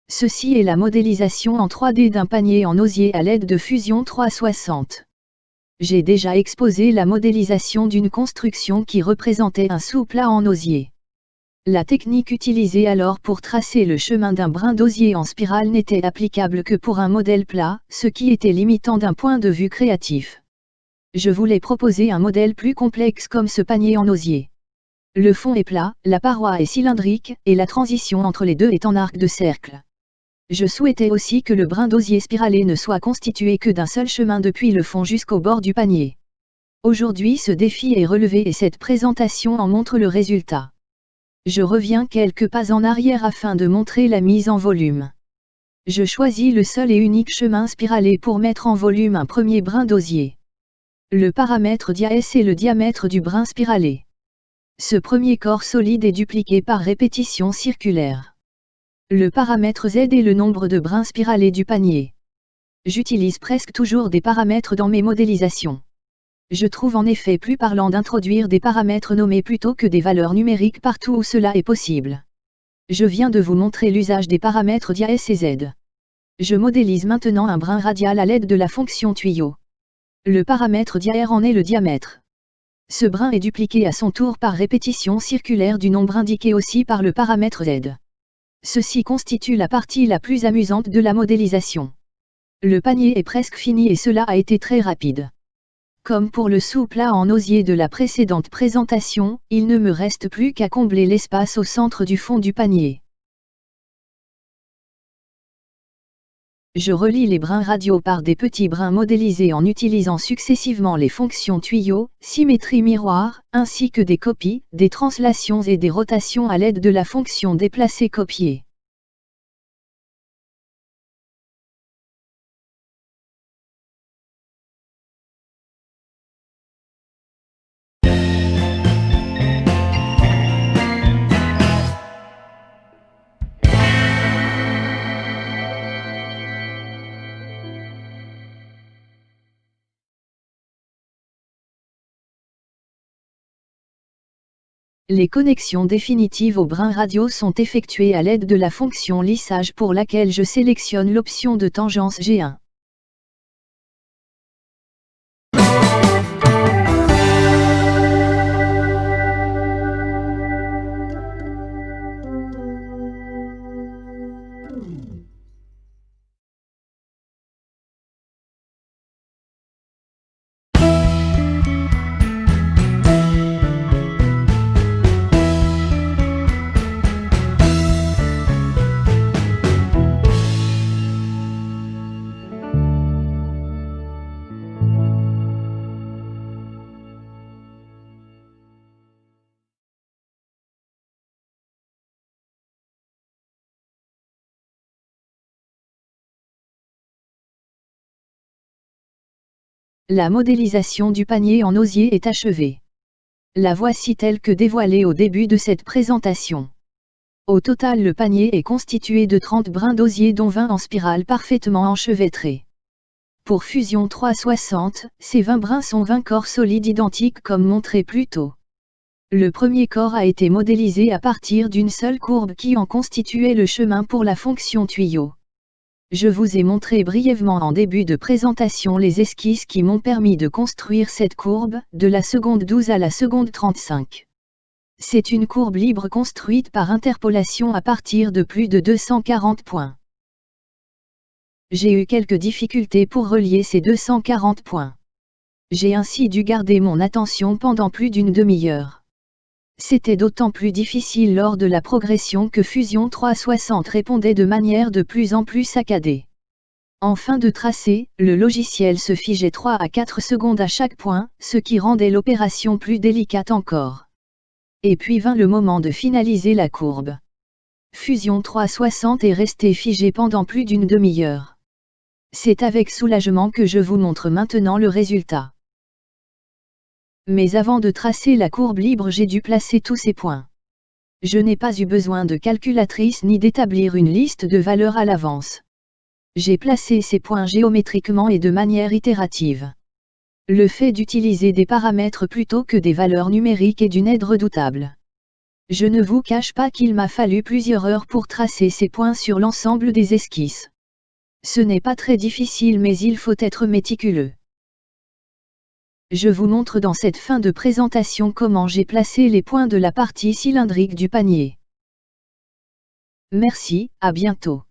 Ceci est la modélisation en 3D d'un panier en osier à l'aide de Fusion 360. J'ai déjà exposé la modélisation d'une construction qui représentait un sous-plat en osier. La technique utilisée alors pour tracer le chemin d'un brin d'osier en spirale n'était applicable que pour un modèle plat, ce qui était limitant d'un point de vue créatif. Je voulais proposer un modèle plus complexe comme ce panier en osier. Le fond est plat, la paroi est cylindrique, et la transition entre les deux est en arc de cercle. Je souhaitais aussi que le brin d'osier spiralé ne soit constitué que d'un seul chemin depuis le fond jusqu'au bord du panier. Aujourd'hui ce défi est relevé et cette présentation en montre le résultat. Je reviens quelques pas en arrière afin de montrer la mise en volume. Je choisis le seul et unique chemin spiralé pour mettre en volume un premier brin d'osier. Le paramètre dia-S est le diamètre du brin spiralé. Ce premier corps solide est dupliqué par répétition circulaire. Le paramètre Z est le nombre de brins spiralés du panier. J'utilise presque toujours des paramètres dans mes modélisations. Je trouve en effet plus parlant d'introduire des paramètres nommés plutôt que des valeurs numériques partout où cela est possible. Je viens de vous montrer l'usage des paramètres dia-S et Z. Je modélise maintenant un brin radial à l'aide de la fonction tuyau. Le paramètre dia-R en est le diamètre. Ce brin est dupliqué à son tour par répétition circulaire du nombre indiqué aussi par le paramètre Z. Ceci constitue la partie la plus amusante de la modélisation. Le panier est presque fini et cela a été très rapide. Comme pour le sous-plat en osier de la précédente présentation, il ne me reste plus qu'à combler l'espace au centre du fond du panier. Je relie les brins radiaux par des petits brins modélisés en utilisant successivement les fonctions tuyau, symétrie miroir, ainsi que des copies, des translations et des rotations à l'aide de la fonction déplacer-copier. Les connexions définitives aux brins radiaux sont effectuées à l'aide de la fonction lissage pour laquelle je sélectionne l'option de tangence G1. La modélisation du panier en osier est achevée. La voici telle que dévoilée au début de cette présentation. Au total, le panier est constitué de 30 brins d'osier dont 20 en spirale parfaitement enchevêtrés. Pour Fusion 360, ces 20 brins sont 20 corps solides identiques comme montré plus tôt. Le premier corps a été modélisé à partir d'une seule courbe qui en constituait le chemin pour la fonction tuyau. Je vous ai montré brièvement en début de présentation les esquisses qui m'ont permis de construire cette courbe, de la seconde 12 à la seconde 35. C'est une courbe libre construite par interpolation à partir de plus de 240 points. J'ai eu quelques difficultés pour relier ces 240 points. J'ai ainsi dû garder mon attention pendant plus d'une demi-heure. C'était d'autant plus difficile lors de la progression que Fusion 360 répondait de manière de plus en plus saccadée. En fin de tracé, le logiciel se figeait 3 à 4 secondes à chaque point, ce qui rendait l'opération plus délicate encore. Et puis vint le moment de finaliser la courbe. Fusion 360 est resté figé pendant plus d'une demi-heure. C'est avec soulagement que je vous montre maintenant le résultat. Mais avant de tracer la courbe libre, j'ai dû placer tous ces points. Je n'ai pas eu besoin de calculatrice ni d'établir une liste de valeurs à l'avance. J'ai placé ces points géométriquement et de manière itérative. Le fait d'utiliser des paramètres plutôt que des valeurs numériques est d'une aide redoutable. Je ne vous cache pas qu'il m'a fallu plusieurs heures pour tracer ces points sur l'ensemble des esquisses. Ce n'est pas très difficile mais il faut être méticuleux. Je vous montre dans cette fin de présentation comment j'ai placé les points de la partie cylindrique du panier. Merci, à bientôt.